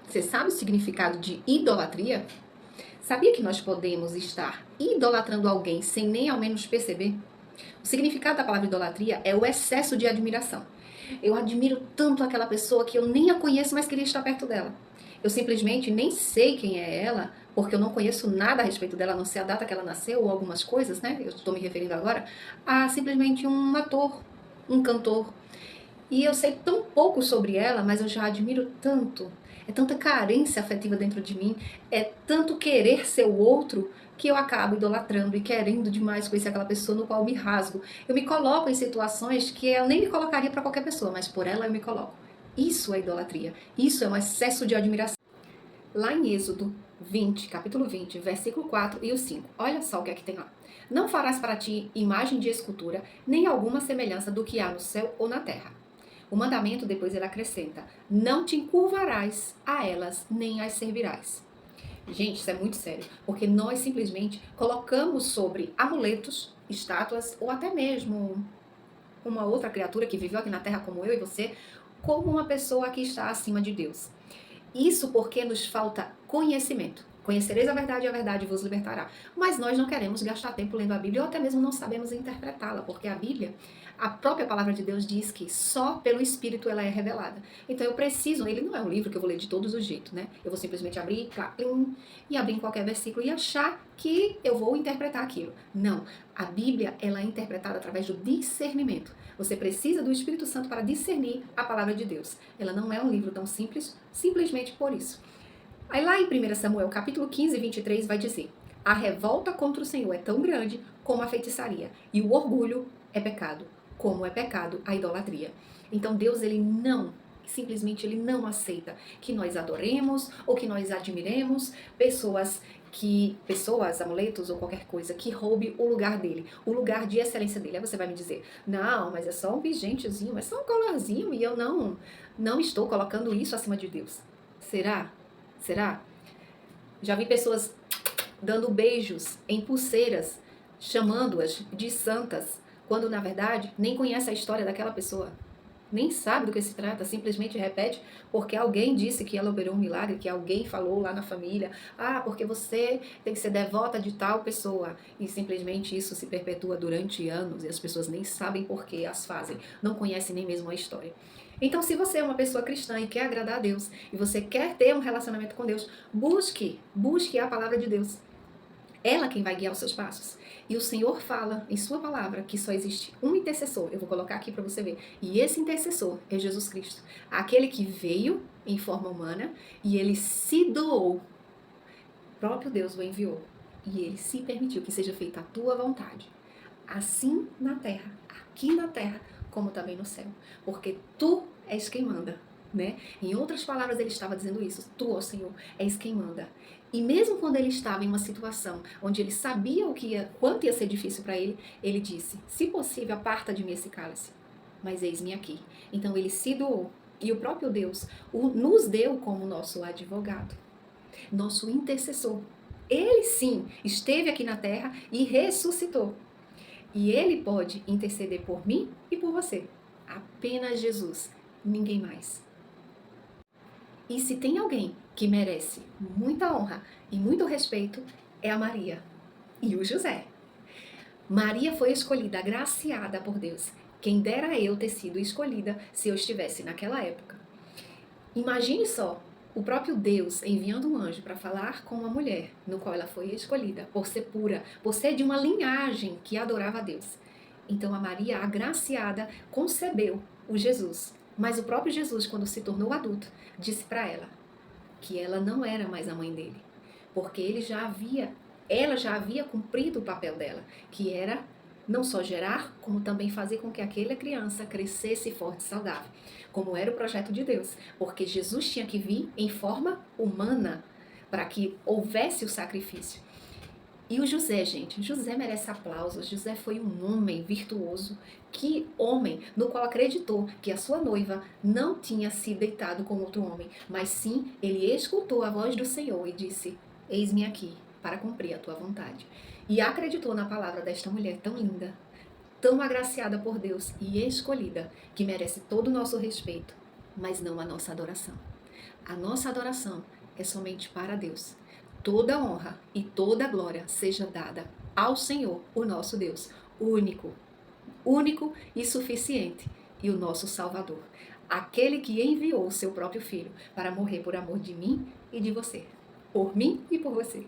Você sabe o significado de idolatria? Sabia que nós podemos estar idolatrando alguém sem nem ao menos perceber? O significado da palavra idolatria é o excesso de admiração. Eu admiro tanto aquela pessoa que eu nem a conheço, mas queria estar perto dela. Eu simplesmente nem sei quem é ela, porque eu não conheço nada a respeito dela, a não ser a data que ela nasceu ou algumas coisas, né? Eu estou me referindo agora a simplesmente um ator, um cantor. E eu sei tão pouco sobre ela, mas eu já admiro tanto. É tanta carência afetiva dentro de mim, é tanto querer ser o outro, que eu acabo idolatrando e querendo demais conhecer aquela pessoa no qual me rasgo. Eu me coloco em situações que eu nem me colocaria para qualquer pessoa, mas por ela eu me coloco. Isso é idolatria. Isso é um excesso de admiração. Lá em Êxodo 20, capítulo 20, versículo 4 e o 5. Olha só o que é que tem lá. Não farás para ti imagem de escultura, nem alguma semelhança do que há no céu ou na terra. O mandamento, depois ele acrescenta: não te encurvarás a elas, nem as servirás. Gente, isso é muito sério, porque nós simplesmente colocamos sobre amuletos, estátuas ou até mesmo uma outra criatura que viveu aqui na terra como eu e você, como uma pessoa que está acima de Deus. Isso porque nos falta conhecimento. Conhecereis a verdade e a verdade vos libertará. Mas nós não queremos gastar tempo lendo a Bíblia ou até mesmo não sabemos interpretá-la, porque a Bíblia, a própria palavra de Deus diz que só pelo Espírito ela é revelada. Então eu preciso, ele não é um livro que eu vou ler de todos os jeitos, né? Eu vou simplesmente abrir, e abrir em qualquer versículo e achar que eu vou interpretar aquilo. Não, a Bíblia ela é interpretada através do discernimento. Você precisa do Espírito Santo para discernir a palavra de Deus. Ela não é um livro tão simples, simplesmente por isso. Aí lá em 1 Samuel, capítulo 15, 23, vai dizer: a revolta contra o Senhor é tão grande como a feitiçaria, e o orgulho é pecado, como é pecado a idolatria. Então Deus, simplesmente ele não aceita que nós adoremos ou que nós admiremos pessoas, amuletos ou qualquer coisa que roube o lugar dele, o lugar de excelência dele. Aí você vai me dizer: não, mas é só um vigentezinho, é só um colarzinho e eu não estou colocando isso acima de Deus. Será? Será? Já vi pessoas dando beijos em pulseiras, chamando-as de santas, quando na verdade nem conhece a história daquela pessoa. Nem sabe do que se trata, simplesmente repete porque alguém disse que ela operou um milagre, que alguém falou lá na família: ah, porque você tem que ser devota de tal pessoa. E simplesmente isso se perpetua durante anos e as pessoas nem sabem por que as fazem, não conhecem nem mesmo a história. Então, se você é uma pessoa cristã e quer agradar a Deus, e você quer ter um relacionamento com Deus, busque a palavra de Deus. Ela quem vai guiar os seus passos. E o Senhor fala em sua palavra que só existe um intercessor. Eu vou colocar aqui para você ver. E esse intercessor é Jesus Cristo. Aquele que veio em forma humana e ele se doou. O próprio Deus o enviou. E ele se permitiu que seja feita a tua vontade. Assim na terra, aqui na terra, como também no céu. Porque tu és quem manda. Né? Em outras palavras, ele estava dizendo isso: tu, ó Senhor, és quem manda. E mesmo quando ele estava em uma situação onde ele sabia quanto ia ser difícil para ele, ele disse: se possível, aparta de mim esse cálice, mas eis-me aqui. Então ele se doou. E o próprio Deus nos deu como nosso advogado, nosso intercessor. Ele sim esteve aqui na terra e ressuscitou. E ele pode interceder por mim e por você. Apenas Jesus, ninguém mais. E se tem alguém que merece muita honra e muito respeito, é a Maria e o José. Maria foi escolhida, agraciada por Deus. Quem dera eu ter sido escolhida se eu estivesse naquela época. Imagine só, o próprio Deus enviando um anjo para falar com uma mulher, no qual ela foi escolhida, por ser pura, por ser de uma linhagem que adorava a Deus. Então a Maria, agraciada, concebeu o Jesus. Mas o próprio Jesus, quando se tornou adulto, disse para ela que ela não era mais a mãe dele, porque ela já havia cumprido o papel dela, que era não só gerar, como também fazer com que aquela criança crescesse forte e saudável, como era o projeto de Deus, porque Jesus tinha que vir em forma humana para que houvesse o sacrifício. E o José, gente, José merece aplausos. José foi um homem virtuoso. Que homem no qual acreditou que a sua noiva não tinha se deitado com outro homem, mas sim, ele escutou a voz do Senhor e disse: eis-me aqui para cumprir a tua vontade. E acreditou na palavra desta mulher tão linda, tão agraciada por Deus e escolhida, que merece todo o nosso respeito, mas não a nossa adoração. A nossa adoração é somente para Deus. Toda honra e toda glória seja dada ao Senhor, o nosso Deus, único, único e suficiente, e o nosso Salvador, aquele que enviou o seu próprio Filho para morrer por amor de mim e de você, por mim e por você.